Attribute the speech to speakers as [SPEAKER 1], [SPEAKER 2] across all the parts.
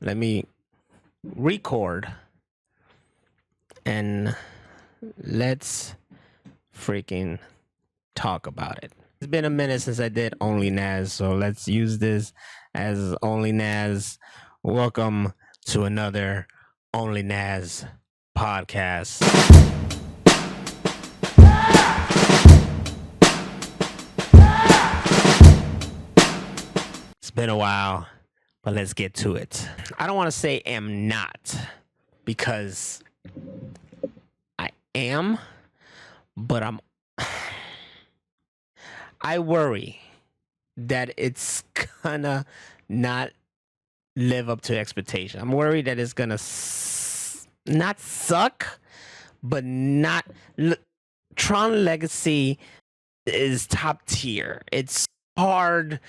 [SPEAKER 1] Let me record and let's freaking talk about it. It's been a minute since I did OnlyNaz, so let's use this as OnlyNaz. Welcome to another OnlyNaz podcast. It's been a while, but let's get to it. I don't want to say am not, because I am, but I worry that it's gonna not live up to expectation. I'm worried that it's gonna not suck, but not. Tron Legacy is top tier. It's hard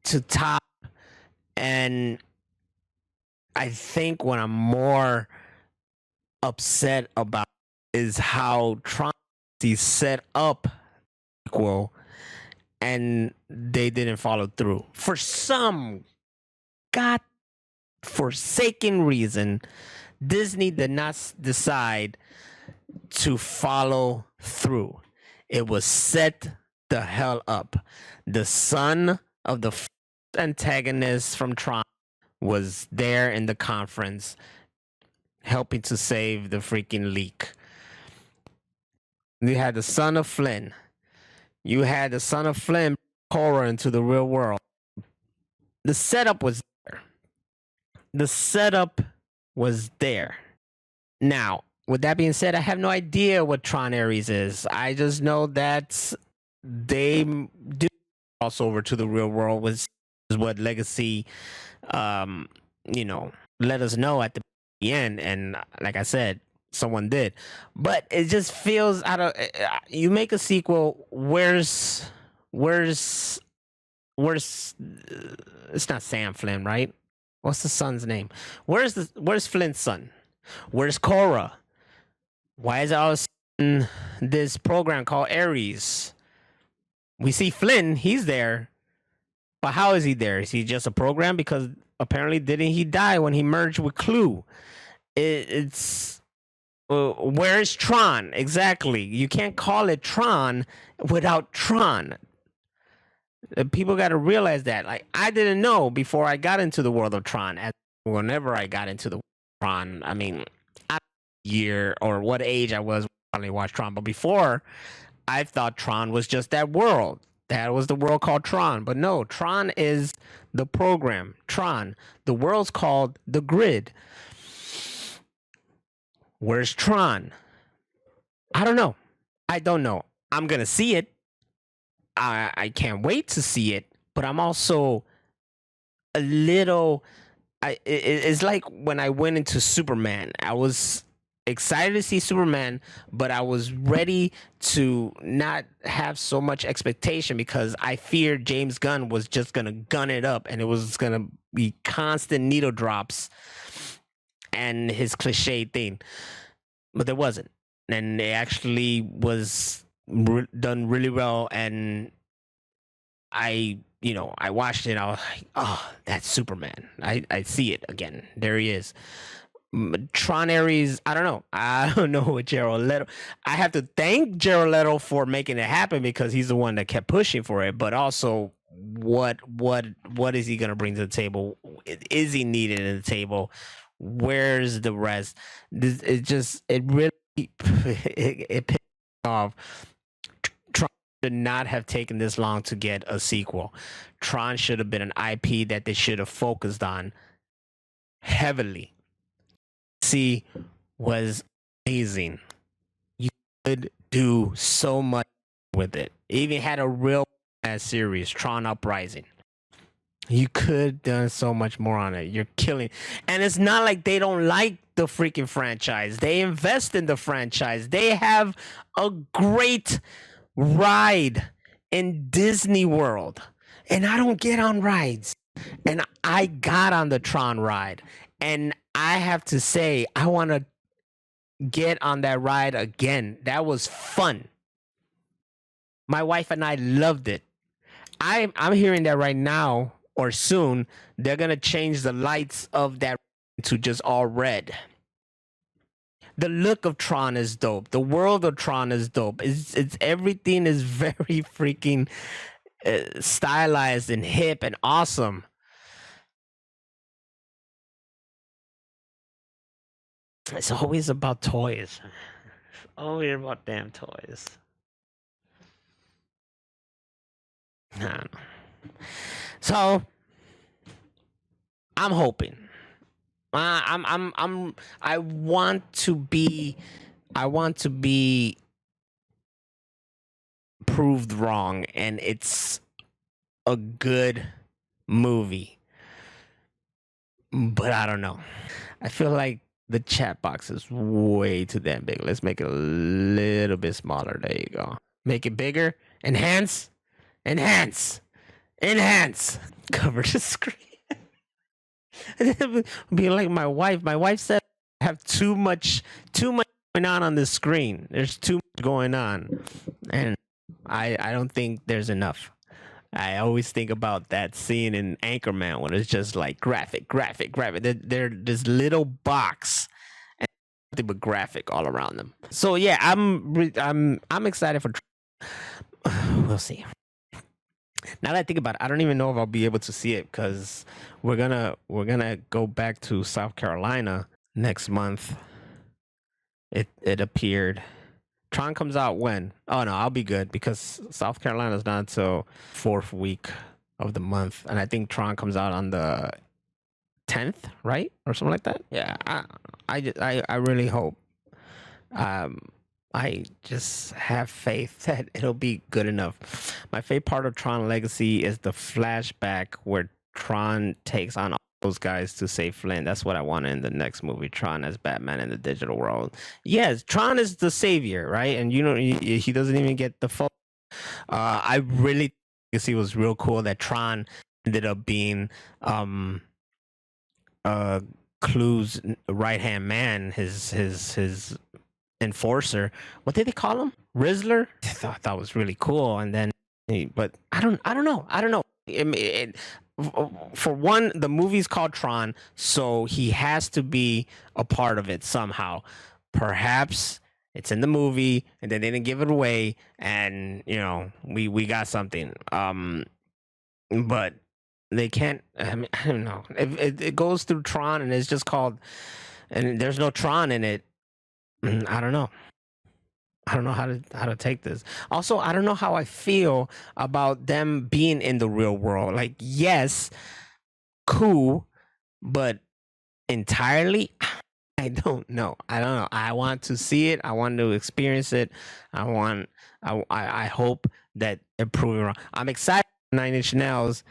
[SPEAKER 1] to top, and I think what I'm more upset about is how Tron is set up equal, and they didn't follow through for some god forsaken reason. Disney did not decide to follow through. It was set the hell up. The son of the antagonist from Tron was there in the conference helping to save the freaking leak. You had the son of Flynn. You had the son of Flynn, Korra, into the real world. The setup was there. The setup was there. Now, with that being said, I have no idea what Tron Ares is. I just know that they do cross over to the real world, which is what Legacy, let us know at the end. And like I said, someone did, but it just feels out of. You make a sequel. Where's? It's not Sam Flynn, right? What's the son's name? Where's Flynn's son? Where's Korra? Why is it all of a sudden this program called Ares? We see Flynn, he's there, but how is he there? Is he just a program? Because apparently, didn't he die when he merged with Clue? It's where is Tron exactly? You can't call it Tron without Tron. People got to realize that. Like, I didn't know before I got into the world of Tron. As whenever I got into the Tron, I mean, I don't know year or what age I was when I watched Tron, but before, I thought Tron was just that world. That was the world called Tron. But no, Tron is the program. Tron. The world's called the grid. Where's Tron? I don't know. I don't know. I'm going to see it. I can't wait to see it. But I'm also a little. It's like when I went into Superman. I was excited to see Superman, but I was ready to not have so much expectation because I feared James Gunn was just gonna gun it up and it was gonna be constant needle drops and his cliche thing. But there wasn't, and it actually was done really well. And I watched it. I was like, oh, that's Superman. I see it again. There he is. Tron Ares, I don't know. I don't know what Jared Leto. I have to thank Jared Leto for making it happen because he's the one that kept pushing for it. But also, what is he gonna bring to the table? Is he needed at the table? Where's the rest? It really it pissed me off. Tron should not have taken this long to get a sequel. Tron should have been an IP that they should have focused on heavily. See, was amazing. You could do so much with it. It even had a real series, Tron Uprising. You could done so much more on it. You're killing. And it's not like they don't like the freaking franchise. They invest in the franchise. They have a great ride in Disney World. And I don't get on rides. And I got on the Tron ride. And I have to say, I want to get on that ride again. That was fun. My wife and I loved it. I'm hearing that right now or soon they're gonna change the lights of that to just all red. The look of Tron is dope. The world of Tron is dope. It's everything is very freaking stylized and hip and awesome. It's always about toys. It's always about damn toys. I don't know. So I'm hoping. I want to be. I want to be proved wrong, and it's a good movie. But I don't know. I feel like the chat box is way too damn big. Let's make it a little bit smaller. There you go. Make it bigger. Enhance. Enhance. Enhance. Cover the screen. Be like my wife. My wife said I have too much going on this screen. There's too much going on. And I don't think there's enough. I always think about that scene in Anchorman when it's just like graphic. They're this little box and nothing but graphic all around them. So yeah, I'm excited for. We'll see. Now that I think about it, I don't even know if I'll be able to see it because we're gonna go back to South Carolina next month. It appeared. Tron comes out when? Oh no, I'll be good because South Carolina's not until 4th week of the month, and I think Tron comes out on the 10th, right, or something like that. Yeah, I really hope. I just have faith that it'll be good enough. My favorite part of Tron Legacy is the flashback where Tron takes on all those guys to save Flynn. That's what I want in the next movie, Tron as Batman in the digital world. Yes, Tron is the savior, right? And you know he doesn't even get the full. I really think it was real cool that Tron ended up being Clue's right hand man, his enforcer. What did they call him? Rizzler. I thought that was really cool. And then, but I don't know. For one, the movie's called Tron, so he has to be a part of it somehow. Perhaps it's in the movie, and then they didn't give it away, and we got something. But they can't. I mean, I don't know. It goes through Tron, and it's just called, and there's no Tron in it. I don't know. I don't know how to take this. Also, I don't know how I feel about them being in the real world. Like, yes, cool, but entirely, I don't know. I don't know. I want to see it. I want to experience it. I hope that they're proving wrong. I'm excited. Nine Inch Nails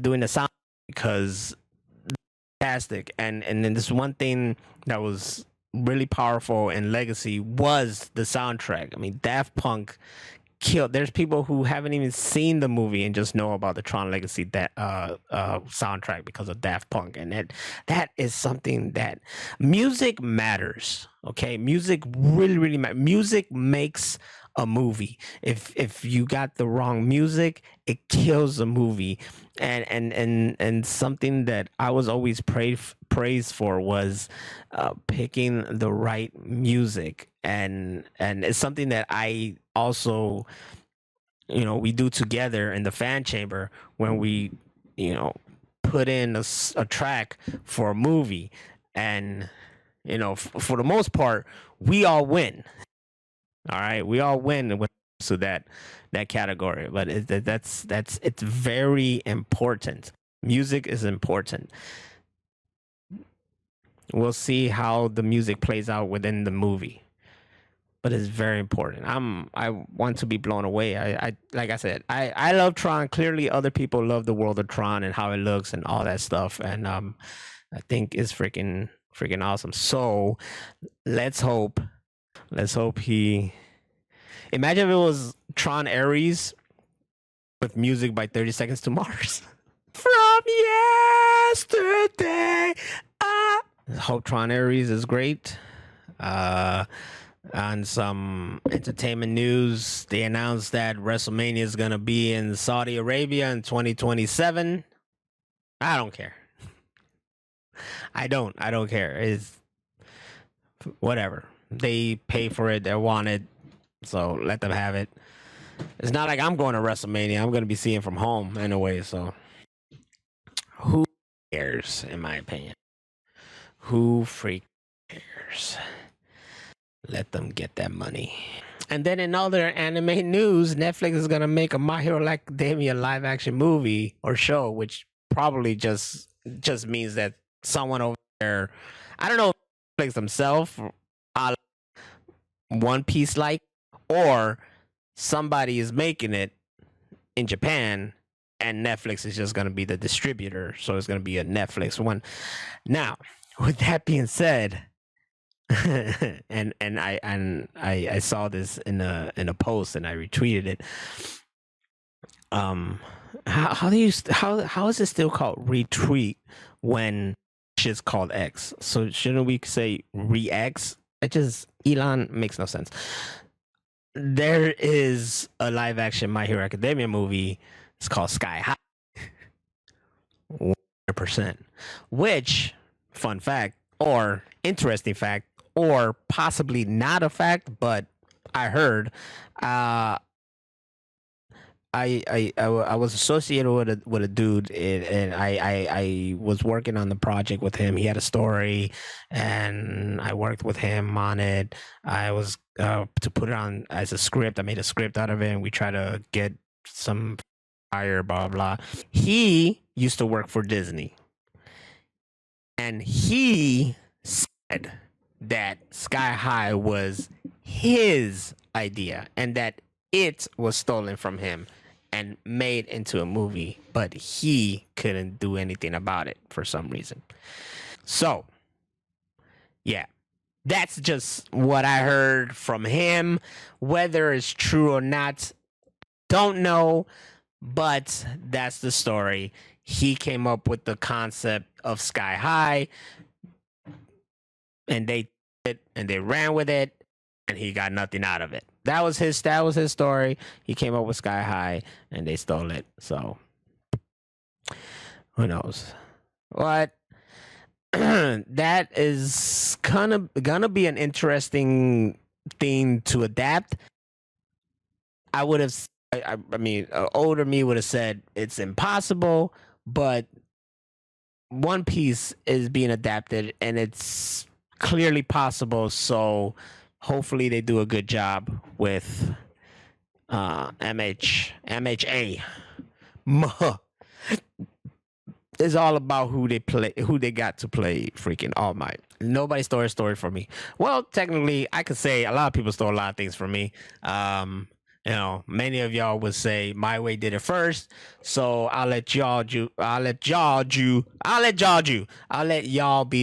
[SPEAKER 1] doing the sound because fantastic. And then this one thing that was really powerful in Legacy was the soundtrack. I mean, Daft Punk killed. There's people who haven't even seen the movie and just know about the Tron Legacy soundtrack because of Daft Punk, and that is something that music matters. Okay, music really matters. Music makes a movie. If you got the wrong music, it kills a movie. And something that I was always praised for was picking the right music, and it's something that I also we do together in the fan chamber when we put in a track for a movie, and for the most part we all win. All right, we all win with so that category, but it's very important. Music is important. We'll see how the music plays out within the movie, but it's very important. I want to be blown away. I like I said, I love Tron. Clearly, other people love the world of Tron and how it looks and all that stuff, and I think it's freaking awesome. So let's hope he. Imagine if it was Tron Ares with music by 30 Seconds to Mars. From yesterday. Hope Tron Ares is great. On some entertainment news, they announced that WrestleMania is going to be in Saudi Arabia in 2027. I don't care. I don't. I don't care. It's whatever. They pay for it. They want it. So let them have it. It's not like I'm going to WrestleMania. I'm going to be seeing from home anyway. So who cares, in my opinion? Who freak cares? Let them get that money. And then in other anime news, Netflix is going to make a My Hero Academia live action movie or show, which probably just means that someone over there, I don't know if Netflix themselves, One Piece like, or somebody is making it in Japan and Netflix is just going to be the distributor. So it's going to be a Netflix one. Now, with that being said, and I saw this in a post and I retweeted it. How is it still called retweet when shit's called X? So shouldn't we say re-X? It just Elon makes no sense. There is a live action My Hero Academia movie. It's called Sky High. 100%. Which, fun fact, or interesting fact, or possibly not a fact, but I heard, I was associated with a dude, and I was working on the project with him. He had a story, and I worked with him on it. I was to put it on as a script. I made a script out of it, and we try to get some fire, blah blah. He used to work for Disney, and he said that Sky High was his idea, and that it was stolen from him and made into a movie, but he couldn't do anything about it for some reason. So, yeah, that's just what I heard from him. Whether it's true or not, don't know, but that's the story. He came up with the concept of Sky High, and they ran with it, and he got nothing out of it. That was his story. He came up with Sky High, and they stole it. So who knows? What? That is gonna be an interesting thing to adapt. I would have. I mean, older me would have said it's impossible, but One Piece is being adapted, and it's clearly possible. So hopefully they do a good job with MHA. It's all about who they got to play freaking All Might. Nobody stole a story from me. Well, technically, I could say a lot of people stole a lot of things from me. You know, many of y'all would say My Way did it first, so I'll let y'all be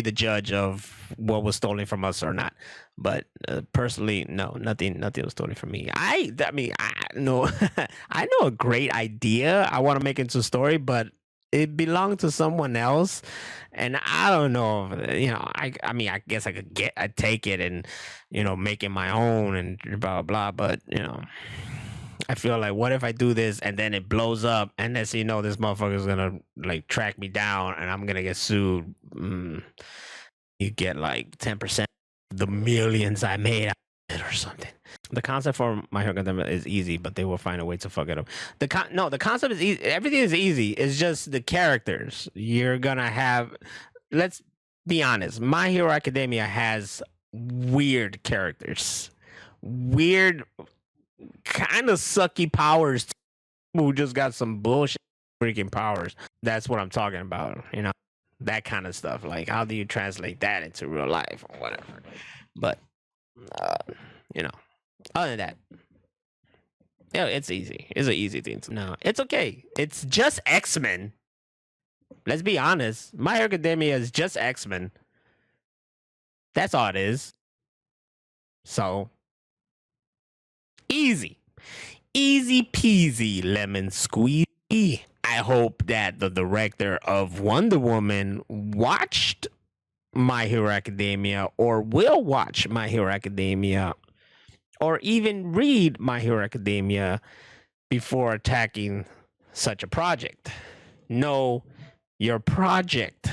[SPEAKER 1] the judge of what was stolen from us or not. But personally, no, nothing was stolen from me. I mean, I know I know a great idea I want to make into a story, but it belonged to someone else, and I don't know. You know, I mean, I guess I'd take it and, you know, make it my own and blah blah. But you know, I feel like, what if I do this and then it blows up, and then, you know, this motherfucker's gonna like track me down and I'm gonna get sued. You get like 10% of the millions I made out of it or something. The concept for My Hero Academia is easy, but they will find a way to fuck it up. The concept is easy. Everything is easy. It's just the characters. You're gonna have. Let's be honest. My Hero Academia has weird characters, weird, kind of sucky powers. Who just got some bullshit freaking powers? That's what I'm talking about. You know, that kind of stuff. Like, how do you translate that into real life or whatever? But you know. Other than that, yeah, it's easy. It's an easy thing to know. It's okay. It's just X-Men. Let's be honest. My Hero Academia is just X-Men. That's all it is. So, easy. Easy peasy lemon squeezy. I hope that the director of Wonder Woman watched My Hero Academia or will watch My Hero Academia or even read My Hero Academia before attacking such a project. Know your project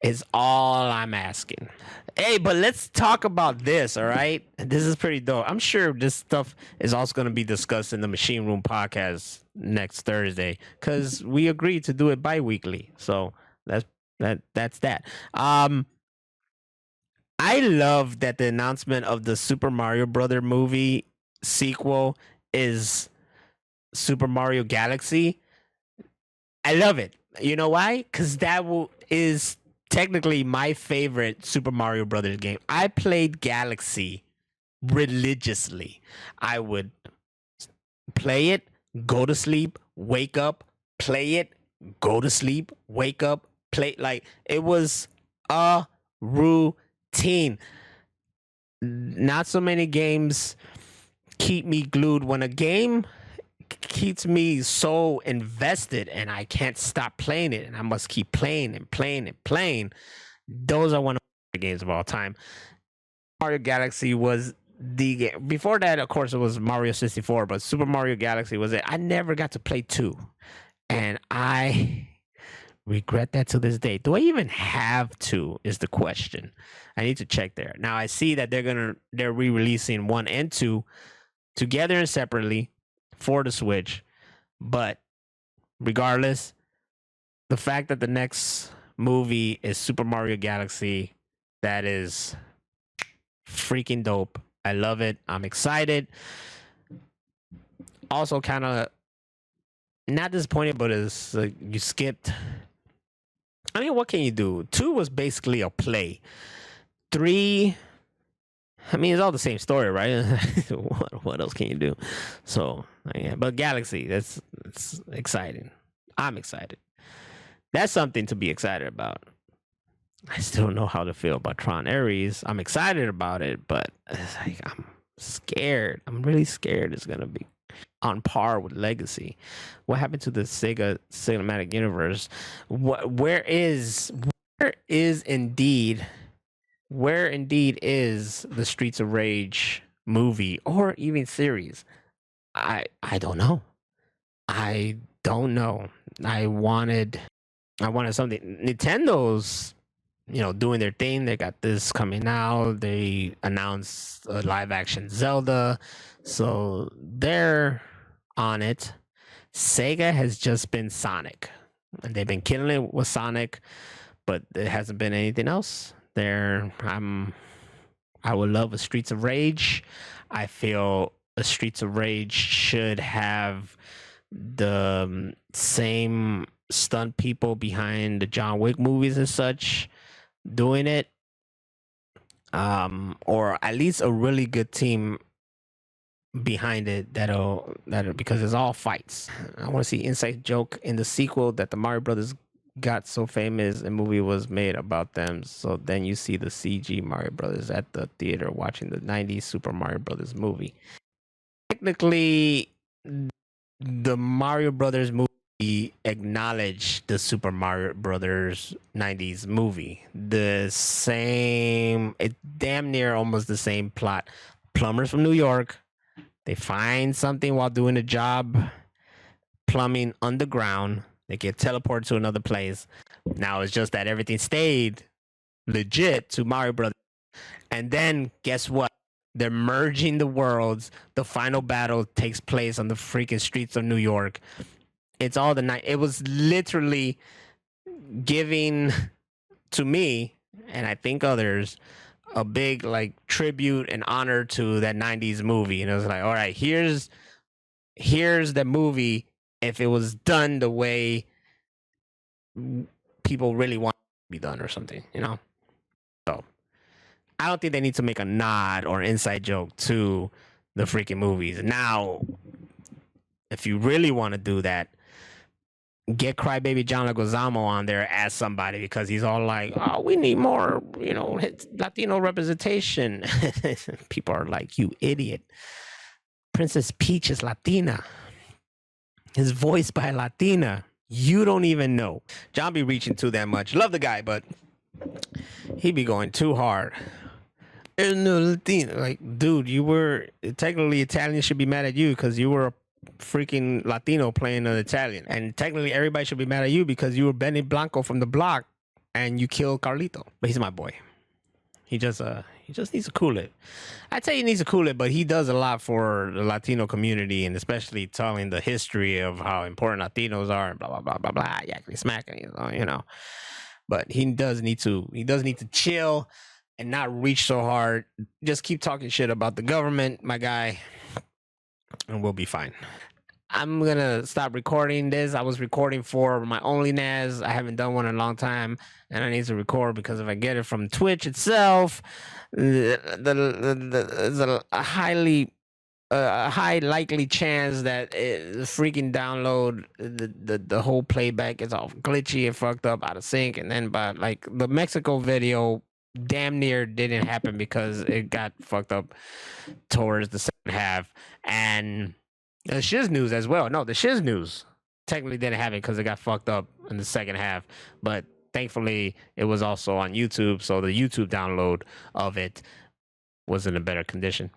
[SPEAKER 1] is all I'm asking. Hey, but let's talk about this, all right? This is pretty dope. I'm sure this stuff is also going to be discussed in the Machine Room podcast next Thursday because we agreed to do it bi-weekly. So that's that's that. I love that the announcement of the Super Mario Brother movie sequel is Super Mario Galaxy. I love it. You know why? Because is technically my favorite Super Mario Brothers game. I played Galaxy religiously. I would play it, go to sleep, wake up, play it, go to sleep, wake up, play. Like it was a routine. Not so many games keep me glued. When a game keeps me so invested and I can't stop playing it and I must keep playing and playing and playing, those are one of my games of all time. Mario Galaxy was the game. Before that, of course, it was Mario 64, but Super Mario Galaxy was it. I never got to play 2. And I regret that to this day. Do I even have 2 is the question. I need to check there. Now I see that they're re-releasing 1 and 2 together and separately for the Switch. But regardless, the fact that the next movie is Super Mario Galaxy, that is freaking dope. I love it. I'm excited. Also, kind of not disappointed, but it's like you skipped. I mean, what can you do? 2 was basically a play. 3, I mean, it's all the same story, right? what else can you do? So, yeah, but Galaxy, it's exciting. I'm excited. That's something to be excited about. I still don't know how to feel about Tron Ares. I'm excited about it, but it's like I'm scared. I'm really scared it's gonna be on par with Legacy. What happened to the Sega Cinematic Universe? Where indeed is the Streets of Rage movie or even series? I don't know. I don't know. I wanted something. Nintendo's doing their thing. They got this coming out. They announced a live action Zelda. So they're on it. Sega has just been Sonic. And they've been killing it with Sonic, but it hasn't been anything else. I would love a Streets of Rage. I feel a Streets of Rage should have the same stunt people behind the John Wick movies and such doing it, or at least a really good team behind it that'll because it's all fights. I want to see inside joke in the sequel that the Mario Brothers got so famous, a movie was made about them. So then you see the CG Mario Brothers at the theater watching the 90s Super Mario Brothers movie. Technically, the Mario Brothers movie acknowledged the Super Mario Brothers 90s movie. It damn near almost the same plot. Plumbers from New York, they find something while doing a job plumbing underground. They get teleported to another place. Now it's just that everything stayed legit to Mario Brothers. And then guess what? They're merging the worlds. The final battle takes place on the freaking streets of New York. It's all the night. It was literally giving to me, and I think others, a big like tribute and honor to that 90s movie. And it was like, all right, here's the movie if it was done the way people really want it to be done or something, So I don't think they need to make a nod or inside joke to the freaking movies. Now, if you really want to do that, get Crybaby John Leguizamo on there as somebody because he's all like, oh, we need more, Latino representation. People are like, you idiot. Princess Peach is Latina. His voiced by Latina. You don't even know. John be reaching too that much. Love the guy, but he be going too hard. There's no Latino. Like, dude, you were technically Italian should be mad at you because you were a freaking Latino playing an Italian. And technically everybody should be mad at you because you were Benny Blanco from the block and you kill Carlito. But he's my boy. He just needs to cool it. I'd say he needs to cool it, but he does a lot for the Latino community, and especially telling the history of how important Latinos are and blah blah blah blah blah. Yakety smacking, you know. But he does need to chill and not reach so hard. Just keep talking shit about the government, my guy, and we'll be fine. I'm gonna stop recording this. I was recording for my OnlyNaz. I haven't done one in a long time, and I need to record because if I get it from Twitch itself, there's a high likely chance that the freaking download, the whole playback is all glitchy and fucked up, out of sync, and then but like the Mexico video damn near didn't happen because it got fucked up towards the second half, and the Shiz news as well. No, the Shiz news technically didn't have it because it got fucked up in the second half. But thankfully, it was also on YouTube, so the YouTube download of it was in a better condition.